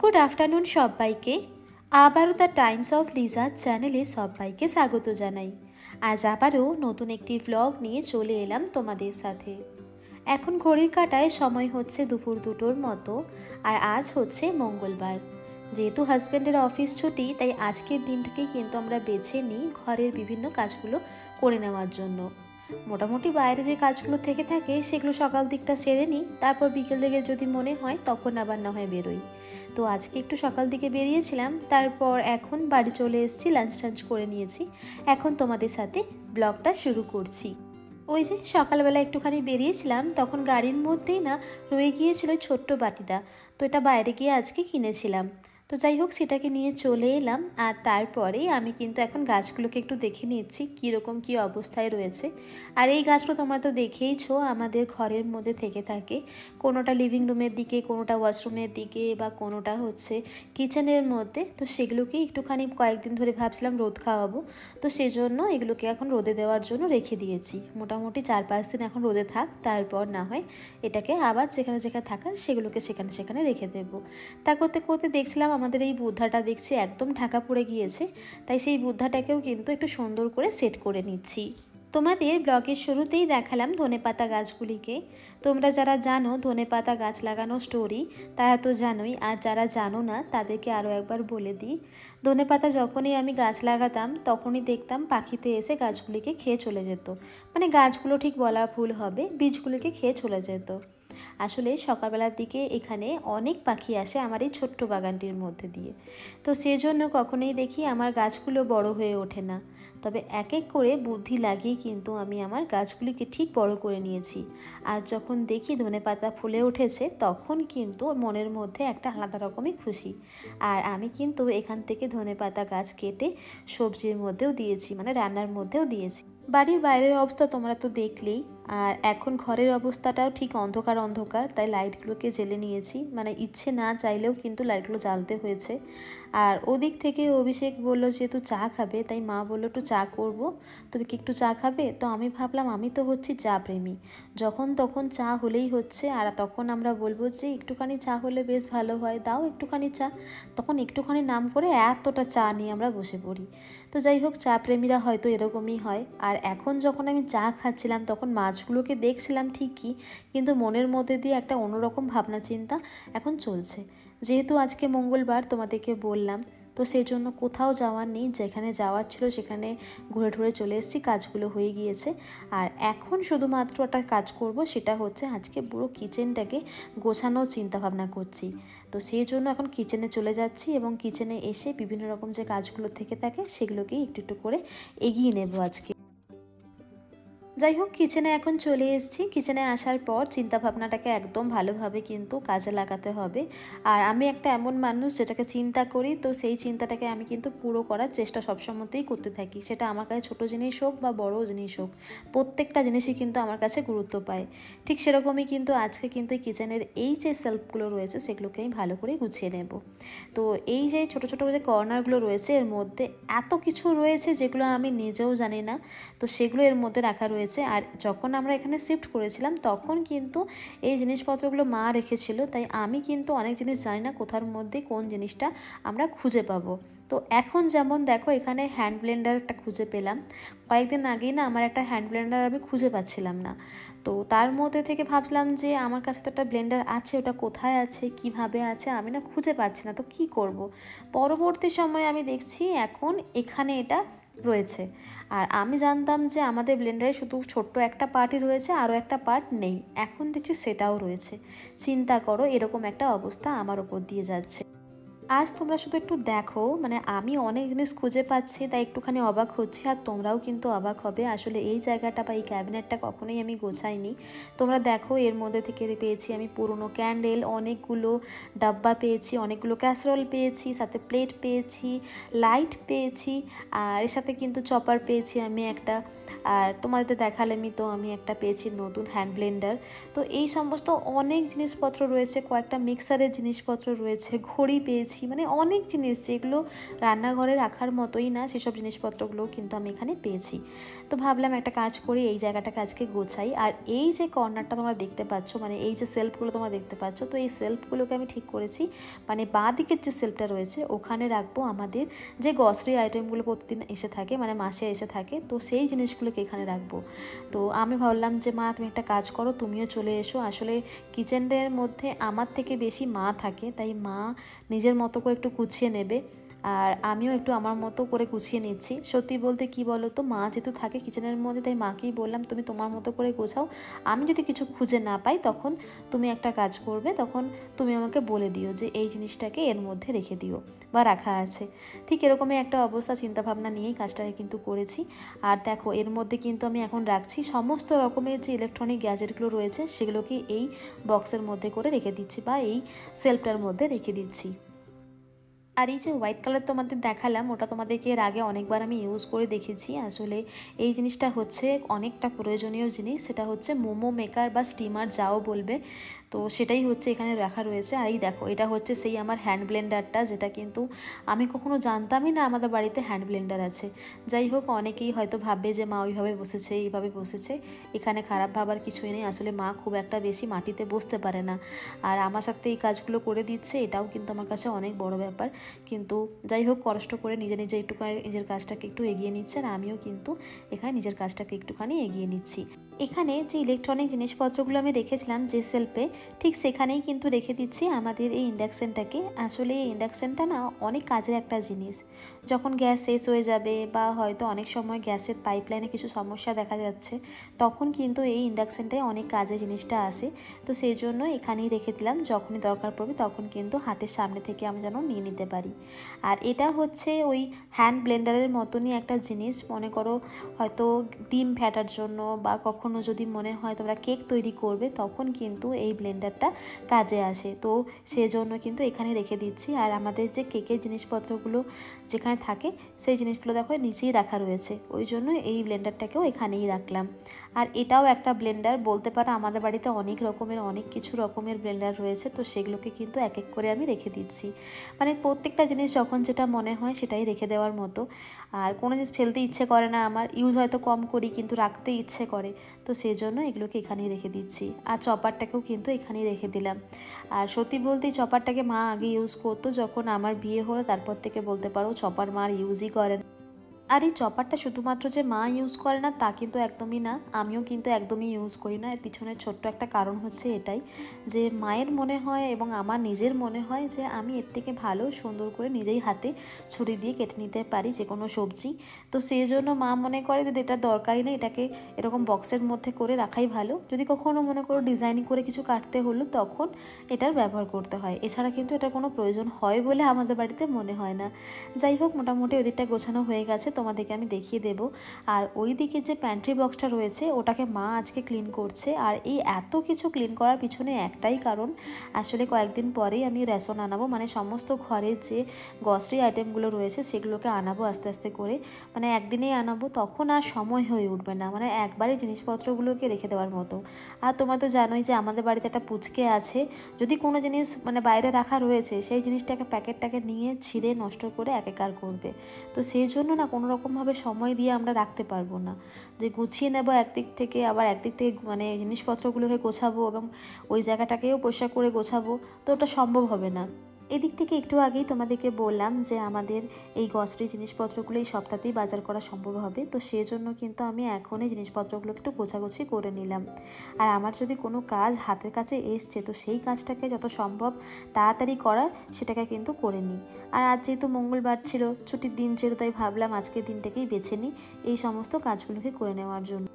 Good afternoon सबाइके आबारो the Times of Liza चैनेले सबाइके स्वागत जानाई। आज आबारो नतून एकटी व्लग निये चले एलाम तोमादेर साथे। एखन घड़िर काटाय समय होच्छे दुपुर दुटोर मतो और आज होच्छे मंगलबार। जेहेतु हाजबैंडेर अफिस छुटी ताई आजकेर दिनटाकेई किन्तु आमरा बेছে निই घरेर विभिन्न काजगुलो करे नेওয়ার জন্য। मोटामुटी बाइरे जे काजगुलो थेके थाके सेगुलो सकाल दिकटा सेरे निই, तारपर बिकेल दिके जोदि मने हय तखन आबार ना हय बेरोई। तो आज के एकटू सकाल दिके बेरिয়েছিলাম, तारपर एखन बाड़ी चले एसेছি, लांच टांच करे निয়েছি। এখন তোমাদের সাথে ব্লগটা শুরু করছি। ওই যে সকালবেলা একটুখানি বেরিয়েছিলাম, তখন গাড়ির মধ্যেই না রয়ে গিয়েছিল ছোট্ট বাটিটা। তো এটা বাইরে গিয়ে আজকে কিনেছিলাম। তো যাই হোক সেটাকে নিয়ে চলে এলাম। আর তারপরে আমি কিন্তু এখন গাছগুলোকে একটু দেখে নিচ্ছি কীরকম কী অবস্থায় রয়েছে। আর এই গাছগুলো তোমরা তো দেখেইছো আমাদের ঘরের মধ্যে থেকে থাকে, কোনোটা লিভিং রুমের দিকে, কোনোটা ওয়াশরুমের দিকে, বা কোনোটা হচ্ছে কিচেনের মধ্যে। তো সেগুলোকে একটুখানি কয়েকদিন ধরে ভাবছিলাম রোদ খাওয়াবো, তো সেজন্য এগুলোকে এখন রোদে দেওয়ার জন্য রেখে দিয়েছি। মোটামুটি 4-5 দিন এখন রোদে থাক, তারপর না হয় এটাকে আবার যেখানে যেখানে থাকার সেগুলোকে সেখানে সেখানে রেখে দেবো। তা করতে করতে দেখছিলাম আমাদের এই বুদ্ধাটা দেখছি একদম ঢাকা পড়ে গিয়েছে, তাই সেই বুদ্ধাটাকেও কিন্তু একটু সুন্দর করে সেট করে নিচ্ছি। তোমাদের ব্লগের শুরুতেই দেখালাম ধনেপাতা গাছগুলিকে। তোমরা যারা জানো ধনেপাতা গাছ লাগানো স্টোরি তারা তো জানোই, আর যারা জানো না তাদেরকে আরও একবার বলে দিই। ধনেপাতা যখনই আমি গাছ লাগাতাম তখনই দেখতাম পাখিতে এসে গাছগুলিকে খেয়ে চলে যেত। মানে গাছগুলো ঠিক বলা ভুল হবে, বীজগুলিকে খেয়ে চলে যেত। আসলে সকালবেলার দিকে এখানে অনেক পাখি আসে আমার এই ছোট্ট বাগানটির মধ্যে দিয়ে, তো সেজন্য কখনোই দেখি আমার গাছগুলো বড় হয়ে ওঠে না। তবে এক এক করে বুদ্ধি লাগিয়ে কিন্তু আমি আমার গাছগুলিকে ঠিক বড় করে নিয়েছি। আর যখন দেখি ধনেপাতা ফুলে উঠেছে তখন কিন্তু মনের মধ্যে একটা আলাদা রকমই খুশি। আর আমি কিন্তু এখান থেকে ধনেপাতা গাছ কেটে সবজির মধ্যেও দিয়েছি, মানে রান্নার মধ্যেও দিয়েছি। বাড়ির বাইরের অবস্থা তোমরা তো দেখলেই, আর এখন ঘরের অবস্থাটাও ঠিক অন্ধকার অন্ধকার, তাই লাইটগুলোকে জ্বেলে নিয়েছি। মানে ইচ্ছে না চাইলেও কিন্তু লাইটগুলো জ্বালতে হয়েছে। আর ওদিক থেকে অভিষেক বলল যেহেতু চা খাবে, তাই মা বললো একটু চা করব, তুমি কি একটু চা খাবে? তো আমি ভাবলাম আমি তো হচ্ছি চা প্রেমী, যখন তখন চা হলেই হচ্ছে। আর তখন আমরা বলবো যে একটুখানি চা হলে বেশ ভালো হয়, দাও একটুখানি চা। তখন একটুখানি নাম করে এতটা চা নিয়ে আমরা বসে পড়ি। তো যাই হোক চা প্রেমীরা হয়তো এরকমই হয়। আর এখন যখন আমি চা খাচ্ছিলাম তখন মাছগুলোকে দেখছিলাম ঠিকই, কিন্তু মনের মধ্যে দিয়ে একটা অন্যরকম ভাবনা চিন্তা এখন চলছে। যেহেতু আজকে মঙ্গলবার তোমাদেরকে বললাম, তো সেই জন্য কোথাও যাওয়ার নেই, যেখানে যাওয়ার ছিল সেখানে ঘুরে ঘুরে চলে এসেছি, কাজগুলো হয়ে গিয়েছে। আর এখন শুধুমাত্র একটা কাজ করব, সেটা হচ্ছে আজকে পুরো কিচেনটাকে গোছানোর চিন্তাভাবনা করছি। তো সেই জন্য এখন কিচেনে চলে যাচ্ছি এবং কিচেনে এসে বিভিন্ন রকম যে কাজগুলো থেকে থাকে সেগুলোকেই একটু একটু করে এগিয়ে নেব আজকে। যাই হোক কিচেনে এখন চলে এসেছি। কিচেনে আসার পর চিন্তাভাবনাটাকে একদম ভালোভাবে কিন্তু কাজে লাগাতে হবে। আর আমি একটা এমন মানুষ যেটাকে চিন্তা করি, তো সেই চিন্তাটাকে আমি কিন্তু পুরো করার চেষ্টা সবসময়তেই করতে থাকি। সেটা আমার কাছে ছোটো জিনিস হোক বা বড় জিনিস হোক, প্রত্যেকটা জিনিসই কিন্তু আমার কাছে গুরুত্ব পায়। ঠিক সেরকমই কিন্তু আজকে কিন্তু কিচেনের এই যে সেলফগুলো রয়েছে সেগুলোকে আমি ভালো করে গুছিয়ে নেব। তো এই যে ছোটো ছোটো যে কর্নারগুলো রয়েছে এর মধ্যে এত কিছু রয়েছে যেগুলো আমি নিজেও জানি না, তো সেগুলো এর মধ্যে রাখা রয়েছে। আর যখন আমরা এখানে শিফট করেছিলাম তখন কিন্তু এই জিনিসপত্রগুলো মা রেখেছিল, তাই আমি কিন্তু অনেক জিনিস জানি না কোথার মধ্যে কোন জিনিসটা আমরা খুঁজে পাবো। তো এখন যেমন দেখো এখানে হ্যান্ড ব্লেন্ডারটা খুঁজে পেলাম। কয়েকদিন আগেই না আমার একটা হ্যান্ড ব্লেন্ডার আমি খুঁজে পাচ্ছিলাম না, তো তার মধ্যে থেকে ভাবলাম যে আমার কাছে তো একটা ব্লেন্ডার আছে, ওটা কোথায় আছে কিভাবে আছে আমি না খুঁজে পাচ্ছি না, তো কি করব। পরবর্তী সময়ে আমি দেখছি এখন এখানে এটা রয়েছে। আর আমি জানতাম যে আমাদের ব্লেন্ডারে শুধু ছোট্ট একটা পার্টই রয়েছে, আরও একটা পার্ট নেই, এখন দেখছি সেটাও রয়েছে। চিন্তা করো এরকম একটা অবস্থা আমার ওপর দিয়ে যাচ্ছে। আজ তোমরা শুধু একটু দেখো, মানে আমি অনেক জিনিস খুঁজে পাচ্ছি তাই একটুখানি অবাক হচ্ছি, আর তোমরাও কিন্তু অবাক হবে। আসলে এই জায়গাটা বা এই ক্যাবিনেটটা কখনোই আমি গোছাইনি। তোমরা দেখো এর মধ্যে থেকে পেয়েছি আমি পুরনো ক্যান্ডেল, অনেকগুলো ডাব্বা পেয়েছি, অনেকগুলো ক্যাসরোল পেয়েছি, সাথে প্লেট পেয়েছি, লাইট পেয়েছি, আর এর সাথে কিন্তু চপার পেয়েছি আমি একটা। আর তোমাদের দেখালামই তো আমি একটা পেয়েছি নতুন হ্যান্ড ব্লেন্ডার। তো এই সমস্ত অনেক জিনিসপত্র রয়েছে, কয়েকটা মিক্সারের জিনিসপত্র রয়েছে, ঘড়ি পেয়েছি, মানে অনেক জিনিস যেগুলো রান্নাঘরে রাখার মতোই না সেসব জিনিসপত্রগুলোও কিন্তু আমি এখানে পেয়েছি। তো ভাবলাম একটা কাজ করি, এই জায়গাটাকে আজকে গোছাই। আর এই যে কর্নারটা তোমরা দেখতে পাচ্ছ, মানে এই যে সেলফগুলো তোমরা দেখতে পাচ্ছ, তো এই সেলফগুলোকে আমি ঠিক করেছি, মানে বাঁ দিকের যে সেলফটা রয়েছে ওখানে রাখবো আমাদের যে গ্রসারি আইটেমগুলো প্রতিদিন এসে থাকে, মানে মাসে এসে থাকে, তো সেই জিনিসগুলোকে এখানে রাখবো। তো আমি ভাবলাম যে মা তুমি একটা কাজ করো, তুমিও চলে এসো। আসলে কিচেনের মধ্যে আমার থেকে বেশি মা থাকে, তাই মা নিজের মতো করে একটু গুছিয়ে নেবে, আর আমিও একটু আমার মতো করে গুছিয়ে নিচ্ছি। সত্যি বলতে কি বলো তো, মা যেহেতু থাকে কিচেনের মধ্যে, তাই মাকেই বললাম তুমি তোমার মতো করে গোছাও, আমি যদি কিছু খুঁজে না পাই তখন তুমি একটা কাজ করবে, তখন তুমি আমাকে বলে দিও যে এই জিনিসটাকে এর মধ্যে রেখে দিও বা রাখা আছে। ঠিক এরকমই একটা অবস্থা চিন্তাভাবনা নিয়েই কাজটাকে কিন্তু করেছি। আর দেখো এর মধ্যে কিন্তু আমি এখন রাখছি সমস্ত রকমের যে ইলেকট্রনিক গ্যাজেটগুলো রয়েছে সেগুলোকে এই বক্সের মধ্যে করে রেখে দিচ্ছি বা এই সেলফটার মধ্যে রেখে দিচ্ছি। আর এই যে হোয়াইট কালার তোমাদের দেখালাম, ওটা তোমাদেরকে এর আগে অনেকবার আমি ইউজ করে দেখেছি। আসলে এই জিনিসটা হচ্ছে অনেকটা প্রয়োজনীয় জিনিস, সেটা হচ্ছে মোমো মেকার বা স্টিমার যাও বলবে, তো সেটাই হচ্ছে এখানে রাখা রয়েছে। আর এই দেখো এটা হচ্ছে সেই আমার হ্যান্ড ব্লেন্ডারটা, যেটা কিন্তু আমি কখনো জানতামই না আমাদের বাড়িতে হ্যান্ড ব্লেন্ডার আছে। যাই হোক, অনেকেই হয়তো ভাববে যে মা ওইভাবে বসেছে এইভাবে বসেছে, এখানে খারাপ ভাবার কিছুই নেই। আসলে মা খুব একটা বেশি মাটিতে বসতে পারে না, আর আমার সাথে এই কাজগুলো করে দিচ্ছে, এটাও কিন্তু আমার কাছে অনেক বড় ব্যাপার। কিন্তু যাই হোক, কষ্ট করে নিজে নিজে একটুখানি নিজের কাজটাকে একটু এগিয়ে নিচ্ছে, আর আমিও কিন্তু এখানে নিজের কাজটাকে একটুখানি এগিয়ে নিচ্ছি। এখানে যে ইলেকট্রনিক জিনিসপত্রগুলো আমি রেখেছিলাম যে সেলফে, ঠিক সেখানেই কিন্তু রেখে দিচ্ছি আমাদের এই ইন্ডাকশানটাকে। আসলে এই ইন্ডাকশানটা না অনেক কাজের একটা জিনিস। যখন গ্যাস শেষ হয়ে যাবে বা হয়তো অনেক সময় গ্যাসের পাইপলাইনে কিছু সমস্যা দেখা যাচ্ছে, তখন কিন্তু এই ইন্ডাকশানটাই অনেক কাজে জিনিসটা আসে। তো সেই জন্য এখানেই রেখে দিলাম, যখনই দরকার পড়বে তখন কিন্তু হাতের সামনে থেকে আমি যেন নিয়ে নিতে পারি। আর এটা হচ্ছে ওই হ্যান্ড ব্লেন্ডারের মতনই একটা জিনিস। মনে করো হয়তো ডিম ফ্যাটার জন্য বা কখনো যদি মনে হয় তোমরা কেক তৈরি করবে, তখন কিন্তু এই ব্লেন্ডারটা কাজে আসে। তো সেজন্য কিন্তু এখানে রেখে দিচ্ছি। আর আমাদের যে কেকের জিনিসপত্রগুলো যেখানে থাকে সেই জিনিসগুলো দেখো নিচেই রাখা রয়েছে, ওই জন্য এই ব্লেন্ডারটাকেও এখানেই রাখলাম। আর এটাও একটা ব্লেন্ডার বলতে পারো, আমাদের বাড়িতে অনেক রকমের অনেক কিছু রকমের ব্লেন্ডার রয়েছে, তো সেগুলোকে কিন্তু এক এক করে আমি রেখে দিচ্ছি। মানে প্রত্যেকটা জিনিস যখন যেটা মনে হয় সেটাই রেখে দেওয়ার মতো। আর কোনো জিনিস ফেলতে ইচ্ছে করে না আমার, ইউজ হয়তো কম করি কিন্তু রাখতে ইচ্ছে করে, তো সেই জন্য এগুলোকে এখানেই রেখে দিচ্ছি। আর চপারটাকেও কিন্তু এখানেই রেখে দিলাম। আর সত্যি বলতে চপারটাকে মা আগে ইউজ করতো, যখন আমার বিয়ে হলো তারপর থেকে বলতে পারো চপার মা আর ইউজই করে না। আর এই চপারটা শুধুমাত্র যে মা ইউজ করে না তা কিন্তু একদমই না, আমিও কিন্তু একদমই ইউজ করি না। এর পিছনে ছোট্ট একটা কারণ হচ্ছে এটাই, যে মায়ের মনে হয় এবং আমার নিজের মনে হয় যে আমি এর থেকে ভালো সুন্দর করে নিজেই হাতে ছুরি দিয়ে কেটে নিতে পারি যে কোনো সবজি। তো সেই জন্য মা মনে করে যে এটা দরকারই নেই, এটাকে এরকম বক্সের মধ্যে করে রাখাই ভালো। যদি কখনো মনে করো ডিজাইনিং করে কিছু কাটতে হলো তখন এটার ব্যবহার করতে হয়, এছাড়া কিন্তু এটার কোনো প্রয়োজন হয় বলে আমাদের বাড়িতে মনে হয় না। যাই হোক, মোটামুটি ওদিকটা গোছানো হয়ে গেছে, তোমাদেরকে আমি দেখিয়ে দেব। আর ওই দিকে যে প্যান্ট্রি বক্সটা রয়েছে ওটাকে মা আজকে ক্লিন করছে। আর এই এত কিছু ক্লিন করার পিছনে একটাই কারণ, আসলে কয়েকদিন পরেই আমি রেশন আনাবো, মানে সমস্ত ঘরের যে গ্রসারি আইটেমগুলো রয়েছে সেগুলোকে আনাবো আস্তে আস্তে করে, মানে একদিনেই আনাবো, তখন আর সময় হয়ে উঠবে না, মানে একবারে জিনিসপত্রগুলোকে রেখে দেওয়ার মতো। আর তোমরা তো জানোই যে আমাদের বাড়িতে একটা পুচকে আছে, যদি কোনো জিনিস মানে বাইরে রাখা রয়েছে সেই জিনিসটাকে প্যাকেটটাকে নিয়ে ছিঁড়ে নষ্ট করে একাকার করবে। তো সেই জন্য না কোনো রকমভাবে সময় দিয়ে আমরা রাখতে পারবো না, যে গুছিয়ে নেব একদিক থেকে আবার একদিক থেকে মানে জিনিসপত্রগুলোকে গোছাবো এবং ওই জায়গাটাকেও পরিষ্কার করে গোছাবো, তো ওটা সম্ভব হবে না। এদিক থেকে একটু আগেই তোমাদেরকে বললাম যে আমাদের এই গ্রসারি জিনিসপত্রগুলো এই সপ্তাহতেই বাজার করা সম্ভব হবে, তো সেজন্য কিন্তু আমি এখনই জিনিসপত্রগুলোকে একটু গোছাগুছি করে নিলাম। আর আমার যদি কোনো কাজ হাতের কাছে এসছে তো সেই কাজটাকে যত সম্ভব তাড়াতাড়ি করার সেটাকে কিন্তু করে নিই। আর আজ যেহেতু মঙ্গলবার ছিল, ছুটির দিন ছিল, তাই ভাবলাম আজকের দিনটাকেই বেছে নিই এই সমস্ত কাজগুলোকে করে নেওয়ার জন্য।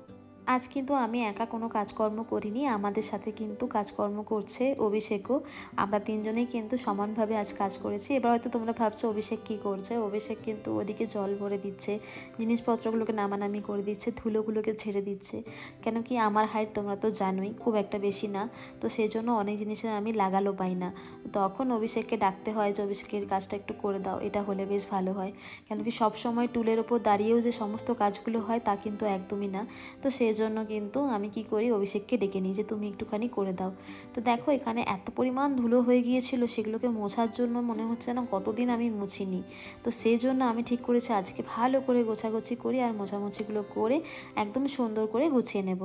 আজ কিন্তু আমি একা কোনো কাজকর্ম করিনি, আমাদের সাথে কিন্তু কাজকর্ম করছে অভিষেকও। আমরা তিনজনেই কিন্তু সমানভাবে আজ কাজ করেছি। এবার হয়তো তোমরা ভাবছো অভিষেক কী করছে। অভিষেক কিন্তু ওদিকে জল ভরে দিচ্ছে, জিনিসপত্রগুলোকে নামানামি করে দিচ্ছে, ধুলোগুলোকে ঝেড়ে দিচ্ছে। কেন কি আমার হাইট তোমরা তো জানোই খুব একটা বেশি না, তো সেই জন্য অনেক জিনিসের আমি লাগালো পাই না। তখন অভিষেককে ডাকতে হয় যে অভিষেকের কাজটা একটু করে দাও, এটা হলে বেশ ভালো হয়। কেন কি সবসময় টুলের ওপর দাঁড়িয়েও যে সমস্ত কাজগুলো হয় তা কিন্তু একদমই না। তো সেই জন্য কিন্তু আমি কি করি, অভিষেককে ডেকে নিই যে তুমি একটুখানি করে দাও। তো দেখো এখানে এত পরিমাণ ধুলো হয়ে গিয়েছিল, সেগুলোকে মোছার জন্য মনে হচ্ছে না কতদিন আমি মুছিনি। তো সেই জন্য আমি ঠিক করেছি আজকে ভালো করে গোছাগুছি করি আর মোছামুছিগুলো করে একদম সুন্দর করে গুছিয়ে নেব।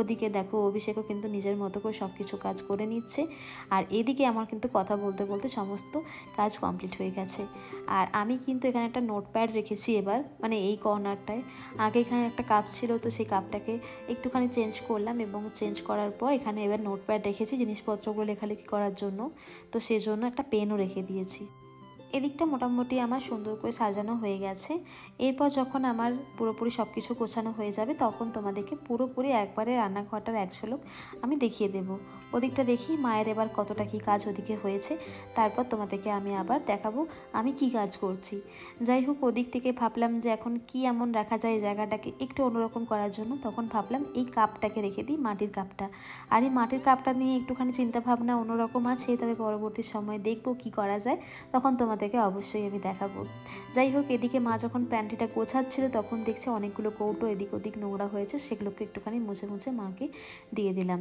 ওদিকে দেখো অভিষেকও কিন্তু নিজের মতো করে সব কিছু কাজ করে নিচ্ছে, আর এদিকে আমার কিন্তু কথা বলতে বলতে সমস্ত কাজ কমপ্লিট হয়ে গেছে। আর আমি কিন্তু এখানে একটা নোটপ্যাড রেখেছি এবার, মানে এই কর্নারটায়। আগে এখানে একটা কাপ ছিল, তো সেই কাপটাকে একটুখানি চেঞ্জ করলাম, এবং চেঞ্জ করার পর এখানে এবার নোটপ্যাড রেখেছি জিনিসপত্রগুলো লেখালেখি করার জন্য। তো সেজন্য একটা পেনও রেখে দিয়েছি। এদিকটা মোটামুটি আমার সুন্দর করে সাজানো হয়ে গেছে। এরপর যখন আমার পুরোপুরি সব কিছু গোছানো হয়ে যাবে তখন তোমাদেরকে পুরোপুরি একবারে রান্নাঘরটার এক ঝলক আমি দেখিয়ে দেব। ওদিকটা দেখি মায়ের এবার কতটা কী কাজ ওদিকে হয়েছে, তারপর তোমাদেরকে আমি আবার দেখাবো আমি কি কাজ করছি। যাই হোক, ওদিক থেকে ভাবলাম যে এখন কি এমন রাখা যায় জায়গাটাকে একটু অন্যরকম করার জন্য, তখন ভাবলাম এই কাপটাকে রেখে দিই, মাটির কাপটা। আর এই মাটির কাপটা নিয়ে একটুখানি চিন্তাভাবনা অন্যরকম আছে, তবে পরবর্তী সময় দেখবো কি করা যায়, তখন তোমাদেরকে অবশ্যই আমি দেখাবো। যাই হোক, এদিকে মা যখন প্যান্টিটা গোছাচ্ছিল তখন দেখছি অনেকগুলো কৌটো এদিক ওদিক নোংরা হয়েছে, সেগুলোকে একটুখানি মুছে মুছে মাকে দিয়ে দিলাম।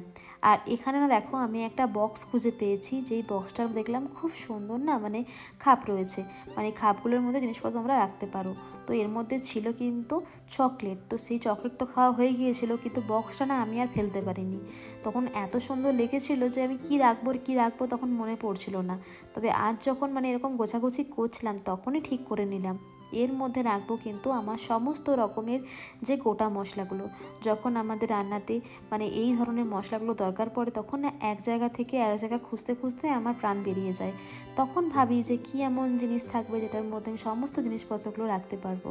আর এখানে না দেখো আমি একটা বক্স খুঁজে পেয়েছি, যেই বক্সটা দেখলাম খুব সুন্দর না, মানে খাপ রয়েছে, মানে খাপগুলোর মধ্যে জিনিসপত্র আমরা রাখতে পারো। তো এর মধ্যে ছিল কিন্তু চকলেট, তো সেই চকলেট তো খাওয়া হয়ে গিয়েছিল, কিন্তু বক্সটা না আমি আর ফেলতে পারিনি। তখন এত সুন্দর লেগেছিল যে আমি কি রাখবো তখন মনে পড়ছিল না। তবে আজ যখন মানে এরকম গোছাগুছি করছিলাম তখনই ঠিক করে নিলাম এর মধ্যে রাখবো কিন্তু আমার সমস্ত রকমের যে গোটা মশলাগুলো। যখন আমাদের রান্নাতে মানে এই ধরনের মশলাগুলো দরকার পড়ে তখন না এক জায়গা থেকে এক জায়গা খুঁজতে খুঁজতে আমার প্রাণ বেরিয়ে যায়। তখন ভাবি যে কি এমন জিনিস থাকবে যেটার মধ্যে আমি সমস্ত জিনিসপত্রগুলো রাখতে পারবো।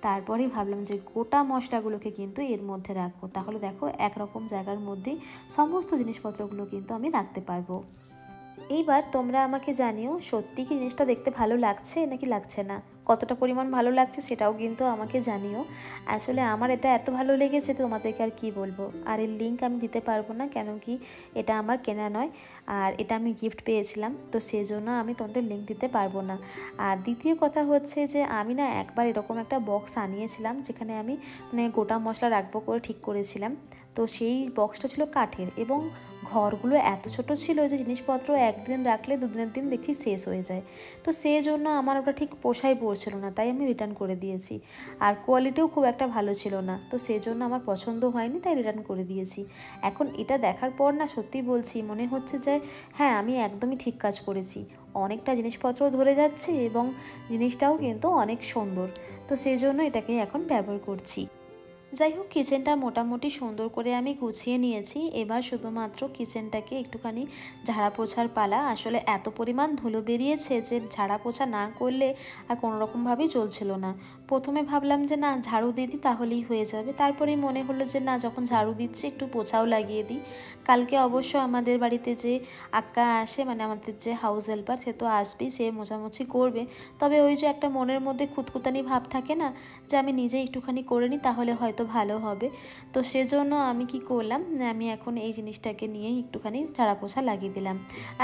তারপরেই ভাবলাম যে গোটা মশলাগুলোকে কিন্তু এর মধ্যে রাখবো, তাহলে দেখো একরকম জায়গার মধ্যেই সমস্ত জিনিসপত্রগুলো কিন্তু আমি রাখতে পারবো। এইবার তোমরা আমাকে জানিও সত্যি কি জিনিসটা দেখতে ভালো লাগছে নাকি লাগছে না, কতটা পরিমাণ ভালো লাগছে সেটাও কিন্তু আমাকে জানিও। আসলে আমার এটা এত ভালো লেগেছে তোমাদেরকে আর কি বলবো। আর এর লিঙ্ক আমি দিতে পারবো না, কেন কি এটা আমার কেনা নয়, আর এটা আমি গিফট পেয়েছিলাম, তো সেজন্য আমি তোমাদের লিঙ্ক দিতে পারবো না। আর দ্বিতীয় কথা হচ্ছে যে আমি না একবার এরকম একটা বক্স আনিয়েছিলাম যেখানে আমি মানে গোটা মশলা রাখবো করে ঠিক করেছিলাম। তো সেই বক্সটা ছিল কাঠের, এবং ঘরগুলো এত ছোট ছিল যে জিনিসপত্র একদিন রাখলে দুদিনের দিন দেখি শেষ হয়ে যায়। তো সেই জন্য আমার ওটা ঠিক পোষাই পড়ছিল না, তাই আমি রিটার্ন করে দিয়েছি। আর কোয়ালিটিও খুব একটা ভালো ছিল না, তো সেই জন্য আমার পছন্দ হয়নি, তাই রিটার্ন করে দিয়েছি। এখন এটা দেখার পর না সত্যি বলছি মনে হচ্ছে যে হ্যাঁ আমি একদমই ঠিক কাজ করেছি। অনেকটা জিনিসপত্র ধরে যাচ্ছে এবং জিনিসটাও কিন্তু অনেক সুন্দর, তো সেই জন্য এটাকে এখন ব্যবহার করছি। যাই হোক, কিচেনটা মোটামুটি সুন্দর করে আমি গুছিয়ে নিয়েছি। এবার শুধুমাত্র কিচেনটাকে একটুখানি ঝাড়া পোছার পালা। আসলে এত পরিমাণ ধুলো বেরিয়েছে যে ঝাড়া পোছা না করলে আর কোনোরকমভাবেই চলছিল না। প্রথমে ভাবলাম যে না ঝাড়ু দিয়ে দিই তাহলেই হয়ে যাবে, তারপরেই মনে হলো যে না যখন ঝাড়ু দিচ্ছি একটু পোছাও লাগিয়ে দিই। কালকে অবশ্য আমাদের বাড়িতে যে আক্কা আসে, মানে আমাদের যে হাউস হেল্পার, সে তো আসবেই, সে মোছামুছি করবে। তবে ওই যে একটা মনের মধ্যে খুঁতখুঁতানি ভাব থাকে না, যে আমি নিজে একটুখানি করে নিই তাহলে হয়তো ভালো হবে। তো সেজন্য আমি কি করলাম, আমি এখন এই জিনিসটাকে নিয়ে একটুখানি ঝাড়া পোছা লাগিয়ে দিলাম।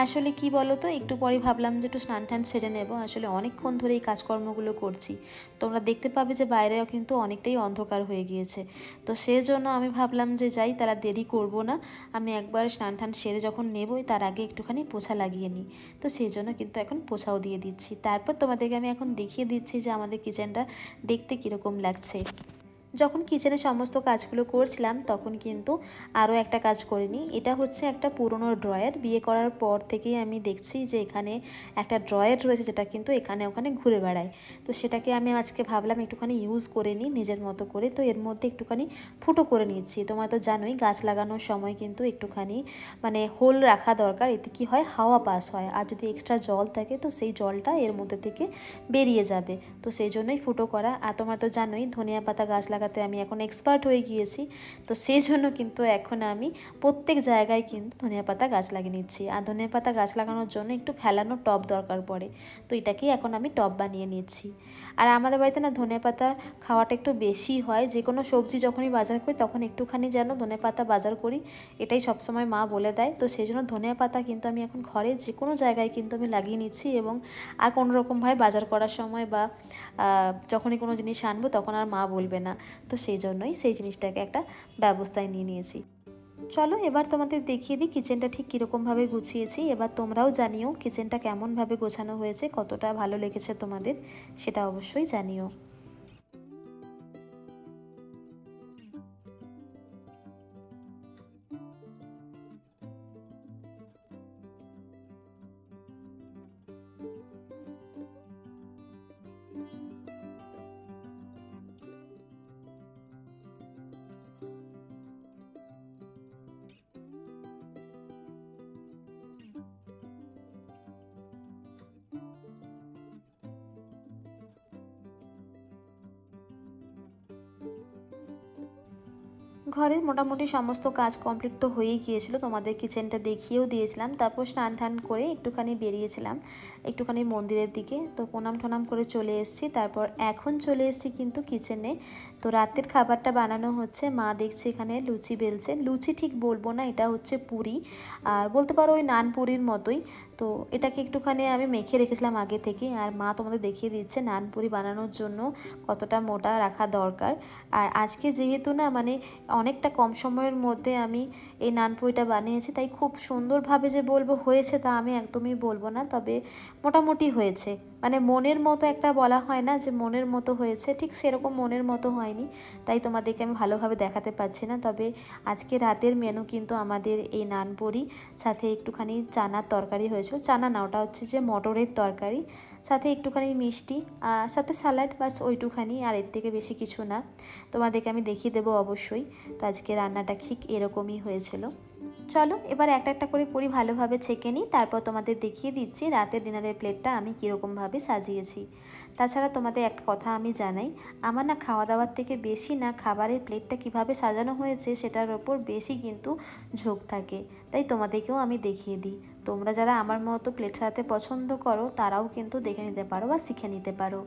আসলে কি বলো তো, একটু পরে ভাবলাম যে একটু স্নান টান সেরে নেব। আসলে অনেকক্ষণ ধরে এই কাজকর্মগুলো করছি, তোমরা দেখতে পাবে যে বাইরেও কিন্তু অনেকটাই অন্ধকার হয়ে গিয়েছে। তো সেজন্য আমি ভাবলাম যে যাই, তারা দেরি করব না, আমি একবার স্নান টান সেরে যখন নেবই তার আগে একটুখানি পোছা লাগিয়ে নিই। তো সেই জন্য কিন্তু এখন পোছাও দিয়ে দিচ্ছি। তারপর তোমাদেরকে আমি এখন দেখিয়ে দিচ্ছি যে আমাদের কিচেনটা দেখতে কীরকম লাগছে। যখন কিচেনে সমস্ত কাজগুলো করছিলাম তখন কিন্তু আরও একটা কাজ করিনি। এটা হচ্ছে একটা পুরনো ড্রয়ার, বিয়ে করার পর থেকেই আমি দেখছি যে এখানে একটা ড্রয়ার রয়েছে যেটা কিন্তু এখানে ওখানে ঘুরে বেড়ায়। তো সেটাকে আমি আজকে ভাবলাম একটুখানি ইউজ করে নিই নিজের মতো করে। তো এর মধ্যে একটুখানি ফুটো করে নিচ্ছি। তোমরা তো জানোই গাছ লাগানোর সময় কিন্তু একটুখানি মানে হোল রাখা দরকার, এতে কি হয় হাওয়া পাস হয়, আর যদি এক্সট্রা জল থাকে তো সেই জলটা এর মধ্যে থেকে বেরিয়ে যাবে। তো সেই জন্যই ফুটো করা। আর তোমরা তো জানোই ধনিয়া পাতা গাছ লাগানোর লাগাতে আমি এখন এক্সপার্ট হয়ে গিয়েছি। তো সেই জন্য কিন্তু এখন আমি প্রত্যেক জায়গায় কিন্তু ধনেপাতা গাছ লাগিয়ে নিচ্ছি। আর ধনেপাতা গাছ লাগানোর জন্য একটু ফেলানো টব দরকার পড়ে, তো এটাকেই এখন আমি টব বানিয়ে নিচ্ছি। আর আমাদের বাড়িতে না ধনেপাতা খাওয়াটা একটু বেশি হয়, যে কোনো সবজি যখনই বাজার করি তখন একটুখানি যেন ধনেপাতা বাজার করি, এটাই সবসময় মা বলে দেয়। তো সেই জন্য ধনেপাতা কিন্তু আমি এখন ঘরে যে কোনো জায়গায় কিন্তু আমি লাগিয়ে নিচ্ছি, এবং আর কোনো রকমভাবে বাজার করার সময় বা যখনই কোনো জিনিস আনবো তখন আর মা বলবে না। তো সেই জন্যই সেই জিনিসটাকে একটা ব্যবস্থায় নিয়ে নিয়েছি। চলো এবার তোমাদের দেখিয়ে দিই কিচেনটা ঠিক কীরকমভাবে গুছিয়েছি। এবার তোমরাও জানিও কিচেনটা কেমনভাবে গোছানো হয়েছে, কতটা ভালো লেগেছে তোমাদের, সেটা অবশ্যই জানিও। ঘরের মোটামুটি সমস্ত কাজ কমপ্লিট তো হয়েই গিয়েছিল, তোমাদের কিচেনটা দেখিয়েও দিয়েছিলাম। তারপর স্নান টান করে একটুখানি বেরিয়েছিলাম একটুখানি মন্দিরের দিকে, তো প্রণাম ঠনাম করে চলে এসেছি। তারপর এখন চলে এসেছি কিন্তু কিচেনে। তো রাতের খাবারটা বানানো হচ্ছে, মা দেখছি এখানে লুচি বেলছে। লুচি ঠিক বলবো না, এটা হচ্ছে পুরি, আর বলতে পারো ওই নান পুরির মতোই। তো এটাকে একটুখানি আমি মেখে রেখেছিলাম আগে থেকে, আর মা তোমাদের দেখিয়ে দিচ্ছে নান পুরি বানানোর জন্য কতটা মোটা রাখা দরকার। আর আজকে যেহেতু না মানে অনেকটা কম সময়ের মধ্যে আমি এই নানপুরিটা বানিয়েছি, তাই খুব সুন্দরভাবে যে বলবো হয়েছে তা আমি একদমই বলবো না, তবে মোটামুটি হয়েছে। মানে মনের মতো একটা বলা হয় না যে মনের মতো হয়েছে, ঠিক সেরকম মনের মতো হয়নি, তাই তোমাদেরকে আমি ভালোভাবে দেখাতে পারছি না। তবে আজকে রাতের মেনু কিন্তু আমাদের এই নানপুরি, সাথে একটুখানি চানার তরকারি হয়েছিল। চানা না, ওটা হচ্ছে যে মটরের তরকারি, সাথে একটুখানি মিষ্টি, সাথে স্যালাড, বাস ওইটুখানি, আর এর থেকে বেশি কিছু না। তোমাদেরকে আমি দেখিয়ে দেবো অবশ্যই। তো আজকে রান্নাটা ঠিক এরকমই হয়েছিল। চলো এবার একটা একটা করে পুরি ভালোভাবে ছেঁকে নিই, তারপর তোমাদের দেখিয়ে দিচ্ছি রাতের ডিনারের প্লেটটা আমি কীরকমভাবে সাজিয়েছি। তাছাড়া তোমাদের একটা কথা আমি জানাই, আমার না খাওয়া দাওয়ার থেকে বেশি না খাবারের প্লেটটা কিভাবে সাজানো হয়েছে সেটার ওপর বেশি কিন্তু ঝোঁক থাকে, তাই তোমাদেরকেও আমি দেখিয়ে দিই। তোমরা যারা আমার মতো প্লেট সাজাতে পছন্দ করো তারাও কিন্তু দেখে নিতে পারো বা শিখে নিতে পারো।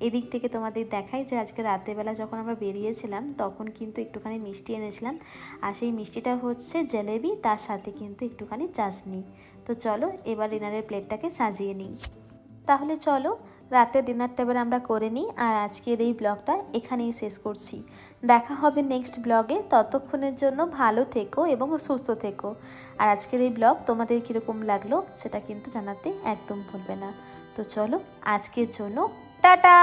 এদিক থেকে তোমাদের দেখাই যে আজকে রাতেরবেলা যখন আমরা বেরিয়েছিলাম তখন কিন্তু একটুখানি মিষ্টি এনেছিলাম, আর সেই মিষ্টিটা হচ্ছে জলেবি, তার সাথে কিন্তু একটুখানি চাশনি। তো চলো এবার ডিনারের প্লেটটাকে সাজিয়ে নিই। তাহলে চলো রাতের ডিনারটা এবার আমরা করে নিই, আর আজকের এই ব্লগটা এখানেই শেষ করছি। দেখা হবে নেক্সট ব্লগে, ততক্ষণের জন্য ভালো থেকো এবং সুস্থ থেকো। আর আজকের এই ব্লগ তোমাদের কীরকম লাগলো সেটা কিন্তু জানাতে একদম ভুলবে না। তো চলো আজকের জন্য টাটা।